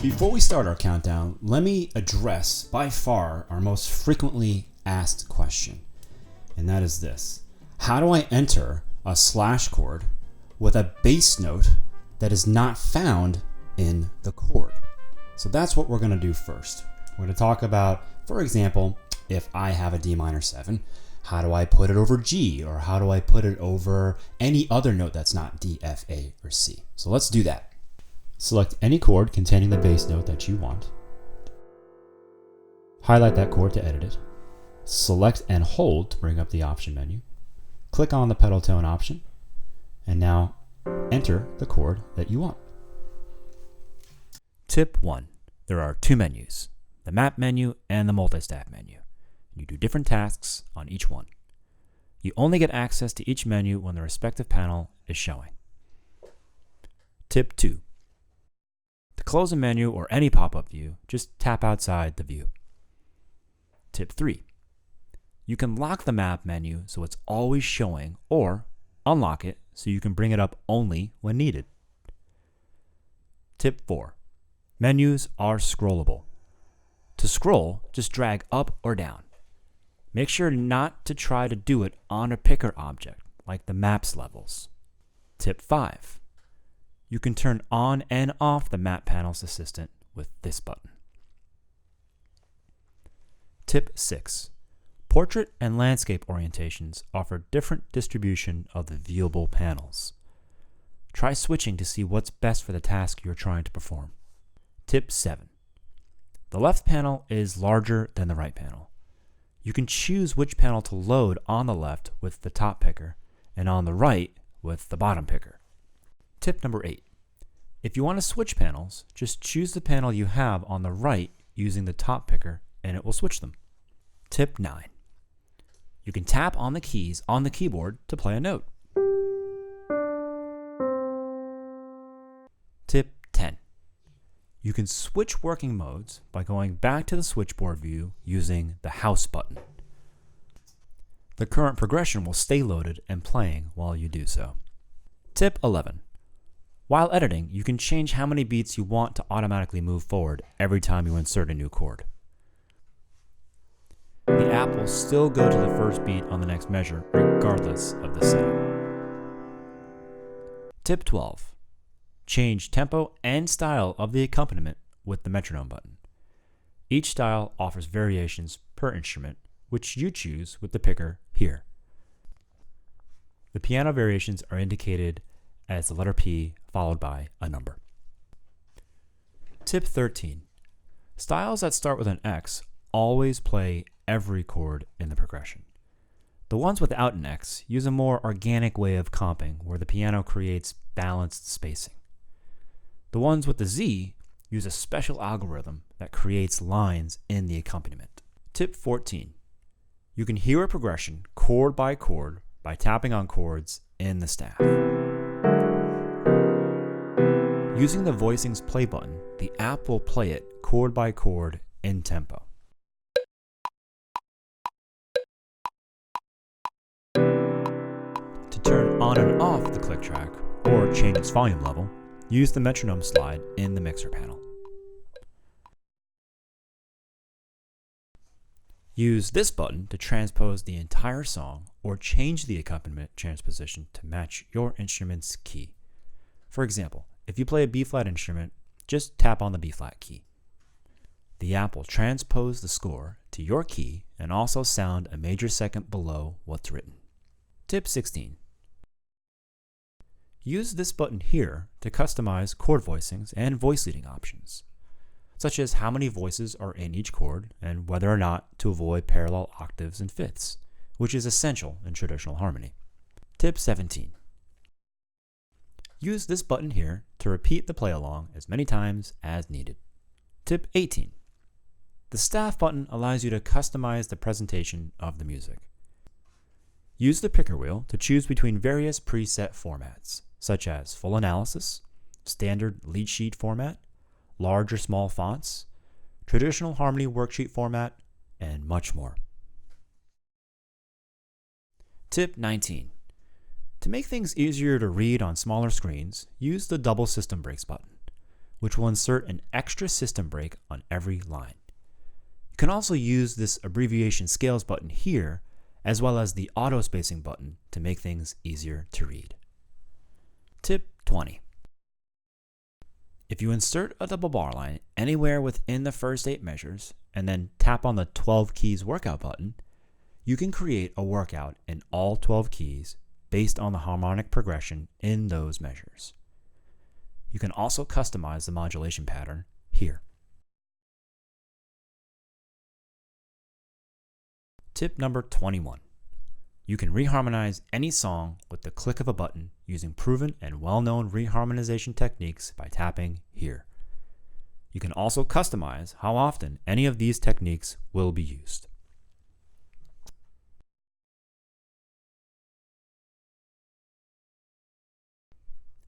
Before we start our countdown, let me address by far our most frequently asked question, and that is this. How do I enter a slash chord with a bass note that is not found in the chord? So that's what we're going to do first. We're going to talk about, for example, if I have a D minor 7, how do I put it over G, or how do I put it over any other note that's not D, F, A, or C? So let's do that. Select any chord containing the bass note that you want. Highlight that chord to edit it. Select and hold to bring up the option menu. Click on the pedal tone option, and now enter the chord that you want. Tip 1. There are two menus, the map menu and the multi-staff menu. You do different tasks on each one. You only get access to each menu when the respective panel is showing. Tip 2. To close a menu or any pop-up view, just tap outside the view. Tip 3. You can lock the map menu so it's always showing, or unlock it so you can bring it up only when needed. Tip 4. Menus are scrollable. To scroll, just drag up or down. Make sure not to try to do it on a picker object, like the maps levels. Tip 5. You can turn on and off the map panel's assistant with this button. Tip 6. Portrait and landscape orientations offer different distribution of the viewable panels. Try switching to see what's best for the task you're trying to perform. Tip 7. The left panel is larger than the right panel. You can choose which panel to load on the left with the top picker and on the right with the bottom picker. Tip number 8. If you want to switch panels, just choose the panel you have on the right using the top picker and it will switch them. Tip 9. You can tap on the keys on the keyboard to play a note. Tip 10. You can switch working modes by going back to the switchboard view using the house button. The current progression will stay loaded and playing while you do so. Tip 11. While editing, you can change how many beats you want to automatically move forward every time you insert a new chord. The app will still go to the first beat on the next measure regardless of the setup. Tip 12. Change tempo and style of the accompaniment with the metronome button. Each style offers variations per instrument, which you choose with the picker here. The piano variations are indicated as the letter P followed by a number. Tip 13. Styles that start with an X always play every chord in the progression. The ones without an X use a more organic way of comping where the piano creates balanced spacing. The ones with the Z use a special algorithm that creates lines in the accompaniment. Tip 14. You can hear a progression chord by chord by tapping on chords in the staff. Using the Voicings play button, the app will play it chord by chord in tempo. To turn on and off the click track or change its volume level, use the metronome slide in the mixer panel. Use this button to transpose the entire song or change the accompaniment transposition to match your instrument's key. For example, if you play a B-flat instrument, just tap on the B-flat key. The app will transpose the score to your key and also sound a major second below what's written. Tip 16. Use this button here to customize chord voicings and voice leading options, such as how many voices are in each chord and whether or not to avoid parallel octaves and fifths, which is essential in traditional harmony. Tip 17. Use this button here to repeat the play along as many times as needed. Tip 18. The staff button allows you to customize the presentation of the music. Use the picker wheel to choose between various preset formats, such as full analysis, standard lead sheet format, large or small fonts, traditional harmony worksheet format, and much more. Tip 19. To make things easier to read on smaller screens, use the double system breaks button. which will insert an extra system break on every line. You can also use this abbreviation scales button here, as well as the auto spacing button to make things easier to read. Tip 20. If you insert a double bar line anywhere within the first 8 measures and then tap on the 12 keys workout button, you can create a workout in all 12 keys based on the harmonic progression in those measures. You can also customize the modulation pattern here. Tip number 21. You can reharmonize any song with the click of a button using proven and well-known reharmonization techniques by tapping here. You can also customize how often any of these techniques will be used.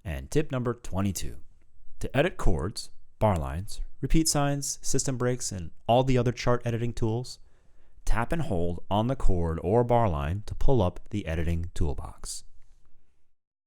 And tip number 22. To edit chords, bar lines, repeat signs, system breaks, and all the other chart editing tools, tap and hold on the chord or bar line to pull up the editing toolbox.